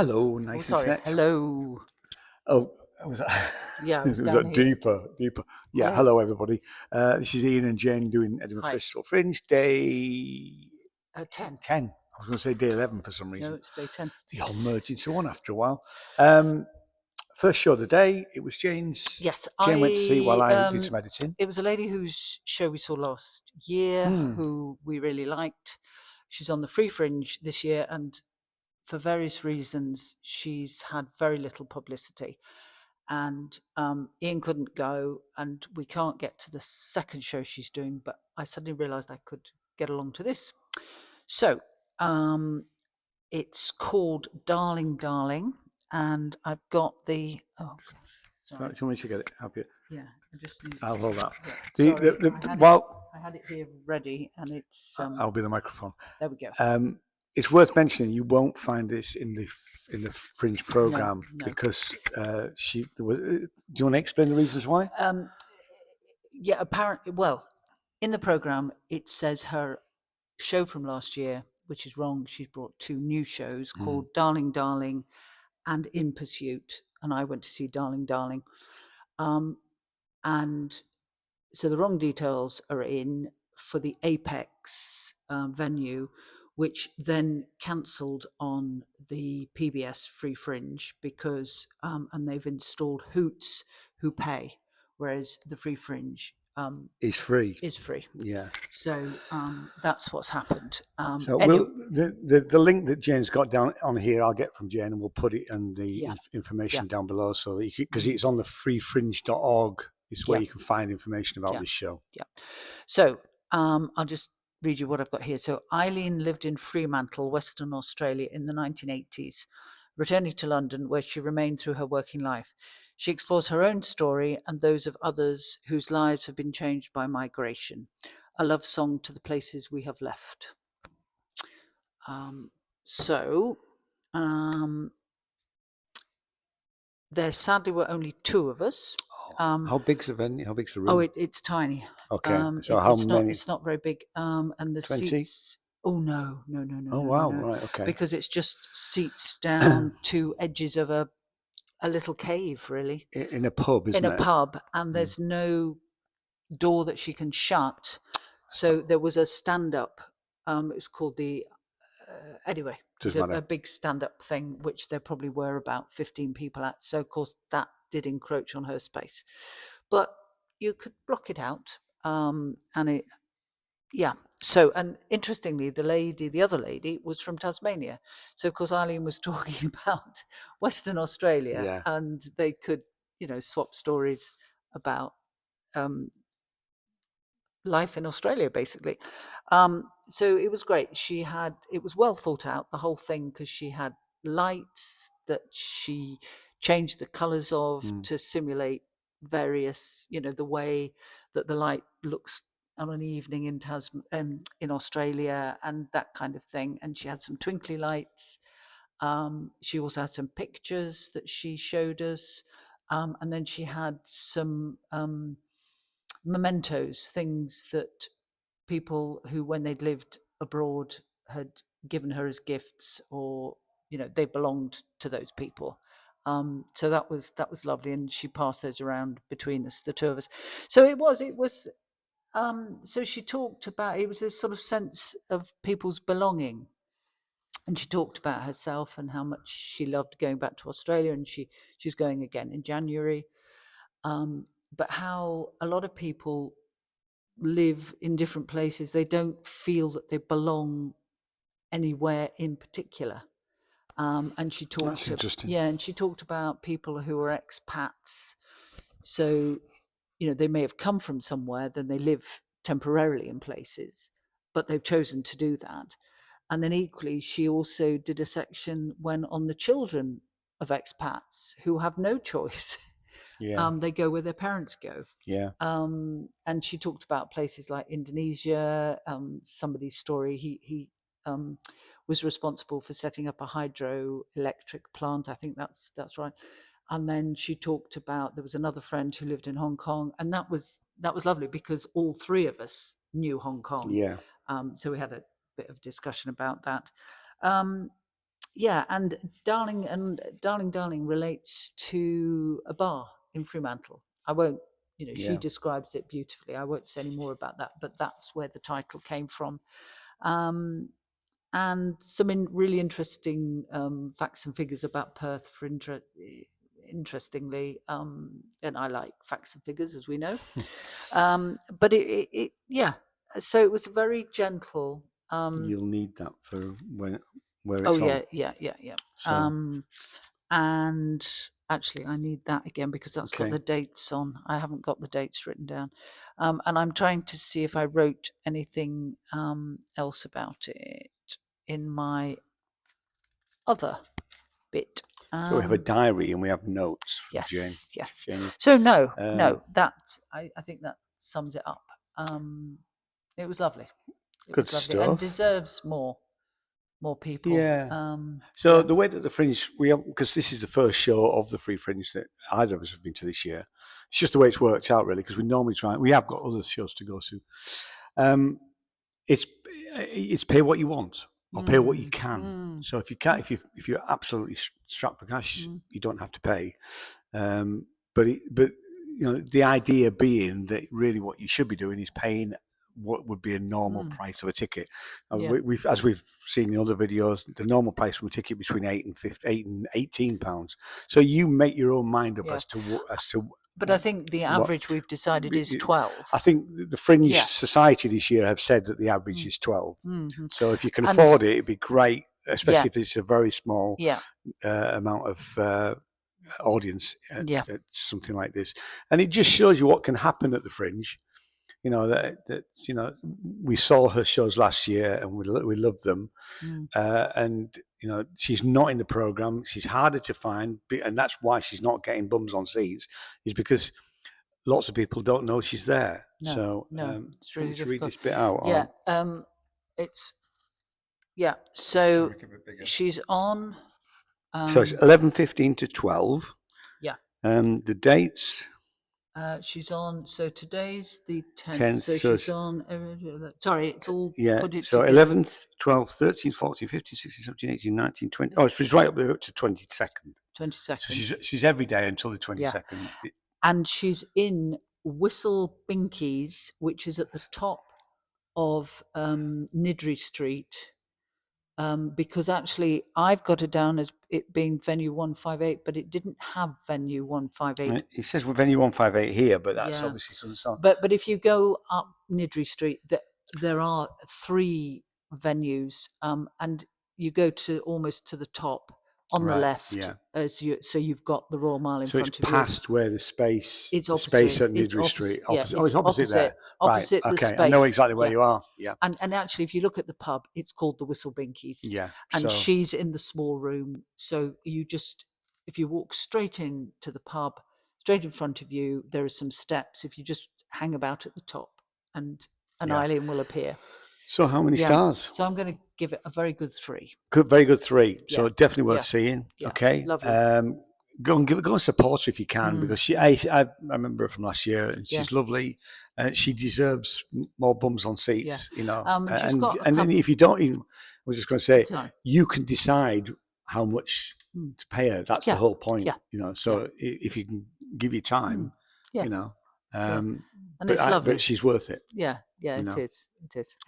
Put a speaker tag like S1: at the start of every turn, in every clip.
S1: Hello,
S2: Oh,
S1: nice
S2: sorry.
S1: internet.
S2: Hello.
S1: Oh, was that?
S2: Yeah, I was
S1: was
S2: down
S1: that
S2: here.
S1: deeper? Yeah,
S2: Yes.
S1: hello everybody. This is Ian and Jane doing Edinburgh
S2: Hi.
S1: Festival Fringe Day
S2: 10.
S1: 10. I was going to say day 11 for some
S2: No,
S1: reason.
S2: it's day 10.
S1: They all merge into one after a while. First show of the day, it was Jane's.
S2: Yes,
S1: Jane went to see while I did some editing.
S2: it was a lady whose show we saw last year, who we really liked. She's on the Free Fringe this year, and for various reasons, she's had very little publicity. And Ian couldn't go, and we can't get to the second show she's doing, but I suddenly realised I could get along to this. So it's called Darling, Darling, and I've got the... Oh,
S1: Do you want me to get it? Help you?
S2: yeah, I just need...
S1: I'll hold that.
S2: Yeah, sorry, I had it here ready, and it's...
S1: I'll be the microphone.
S2: There we go.
S1: It's worth mentioning you won't find this in the Fringe Programme
S2: No.
S1: because she. Do you want to explain the reasons why?
S2: Yeah, apparently, well, in the programme it says her show from last year, which is wrong. She's brought 2 new shows called Darling, Darling and In Pursuit, and I went to see Darling, Darling. And so the wrong details are in for the Apex venue, which then cancelled on the PBS Free Fringe because, and they've installed Hoots who pay, whereas the Free Fringe
S1: is free.
S2: Is free.
S1: Yeah.
S2: So that's what's happened.
S1: So
S2: anyway,
S1: the link that Jane's got down on here, I'll get from Jane, and we'll put it in the information down below, so that because it's on the freefringe.org is where you can find information about this show.
S2: Yeah. So I'll just read you what I've got here. So Eileen lived in Fremantle, Western Australia in the 1980s, returning to London, where she remained through her working life. She explores her own story and those of others whose lives have been changed by migration. A love song to the places we have left. There sadly were only 2 of us.
S1: How big's the venue? How big's the room?
S2: Oh, it's tiny.
S1: Okay. So how many?
S2: It's not very big. And the
S1: 20?
S2: Seats. Oh no.
S1: Oh wow!
S2: No.
S1: Right. Okay.
S2: Because it's just seats down 2 edges of a little cave, really.
S1: In a pub, isn't it?
S2: In a pub, and there's no door that she can shut. So there was a stand-up. It was called the... anyway, it was a big stand-up thing, which there probably were about 15 people at. So, of course, that did encroach on her space. But you could block it out. And it... Yeah. So, and interestingly, the other lady was from Tasmania. So, of course, Eileen was talking about Western Australia, and they could, swap stories about life in Australia, basically. So it was great. It was well thought out, the whole thing, because she had lights that she changed the colours of to simulate various, the way that the light looks on an evening in Australia and that kind of thing. And she had some twinkly lights. She also had some pictures that she showed us. And then she had some mementos, things that people who, when they'd lived abroad, had given her as gifts, or they belonged to those people. So that was lovely, and she passed those around between us, the 2 of us. So it was. So she talked about, it was this sort of sense of people's belonging, and she talked about herself and how much she loved going back to Australia, and she's going again in January. But how a lot of people live in different places, they don't feel that they belong anywhere in particular. And she talked...
S1: That's interesting.
S2: Yeah, and she talked about people who are expats. So, they may have come from somewhere, then they live temporarily in places, but they've chosen to do that. And then equally, she also did a section on the children of expats who have no choice.
S1: Yeah.
S2: They go where their parents go.
S1: Yeah.
S2: And she talked about places like Indonesia. Somebody's story, he was responsible for setting up a hydroelectric plant. I think that's right. And then she talked about, there was another friend who lived in Hong Kong, and that was lovely because all 3 of us knew Hong Kong.
S1: Yeah.
S2: So we had a bit of discussion about that. yeah, and Darling relates to a bar in Fremantle. I won't, she describes it beautifully. I won't say any more about that, but that's where the title came from. And some really interesting facts and figures about Perth for interestingly, and I like facts and figures, as we know. But yeah, so it was very gentle.
S1: You'll need that for where it's
S2: Oh
S1: on.
S2: yeah.
S1: So.
S2: And actually, I need that again because that's got the dates on. I haven't got the dates written down, and I'm trying to see if I wrote anything else about it in my other bit.
S1: So we have a diary and we have notes from Jane.
S2: Yes. So no, that I think that sums it up. It was lovely.
S1: Good stuff.
S2: And deserves more people.
S1: Yeah. So the way that the Fringe, because this is the first show of the Free Fringe that either of us have been to this year. It's just the way it's worked out, really, because we normally we have got other shows to go to. It's pay what you want or pay what you can. So if you can't, if you're absolutely strapped for cash, you don't have to pay. But the idea being that really what you should be doing is paying what would be a normal price of a ticket. As we've seen in other videos, the normal price of a ticket between £8 and £18. So you make your own mind up as to.
S2: But I think the average we've decided is 12.
S1: I think the Fringe Society this year have said that the average is 12. So if you can afford it, it'd be great, especially if it's a very small amount of audience at something like this. And it just shows you what can happen at the Fringe. We saw her shows last year and we loved them. And she's not in the program. She's harder to find, and that's why she's not getting bums on seats. Is because lots of people don't know she's there.
S2: No, it's really difficult.
S1: Read this bit out.
S2: So she's on.
S1: So it's 11:15 to 12.
S2: Yeah.
S1: The dates.
S2: She's on. So today's the 10th. So she's on. Sorry, it's all.
S1: Yeah.
S2: Put it
S1: so
S2: together.
S1: 11th, 12th, 13th, 14th, 15th, 16th, 17th, 18th, 19th, 20th. Oh, she's right up there to 22nd.
S2: 22nd.
S1: So she's every day until the 22nd.
S2: Yeah. And she's in Whistle Binkies, which is at the top of Nidri Street. Because actually I've got it down as it being venue 158, but it didn't have venue 158.
S1: It says venue 158 here, but that's obviously some.
S2: But if you go up Nidri Street, there are 3 venues, and you go to almost to the top on the left, so you've got the Royal Mile in front of you.
S1: So it's past where the space.
S2: It's opposite.
S1: Space at Nidri Street.
S2: Opposite.
S1: It's opposite there.
S2: Opposite the space.
S1: I know exactly where you are. Yeah.
S2: And actually, if you look at the pub, it's called the Whistle Binkies.
S1: Yeah.
S2: And she's in the small room. So if you walk straight into the pub, straight in front of you, there are some steps. If you just hang about at the top, and Eileen will appear.
S1: So how many stars?
S2: So I'm going to give it a very good 3.
S1: Very good 3. So definitely worth seeing.
S2: Yeah.
S1: Okay.
S2: Lovely.
S1: Go and support her if you can, because I remember her from last year, and she's lovely. She deserves more bums on seats,
S2: She's
S1: and then if you don't, I was just going to say, you can decide how much to pay her. That's the whole point, So if you can give your time, and it's lovely. But she's worth it.
S2: Yeah, it is.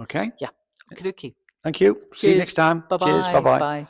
S1: Okay.
S2: Yeah. Okay.
S1: Thank you. See you next time.
S2: Bye-bye.
S1: Cheers. Bye-bye.
S2: Bye.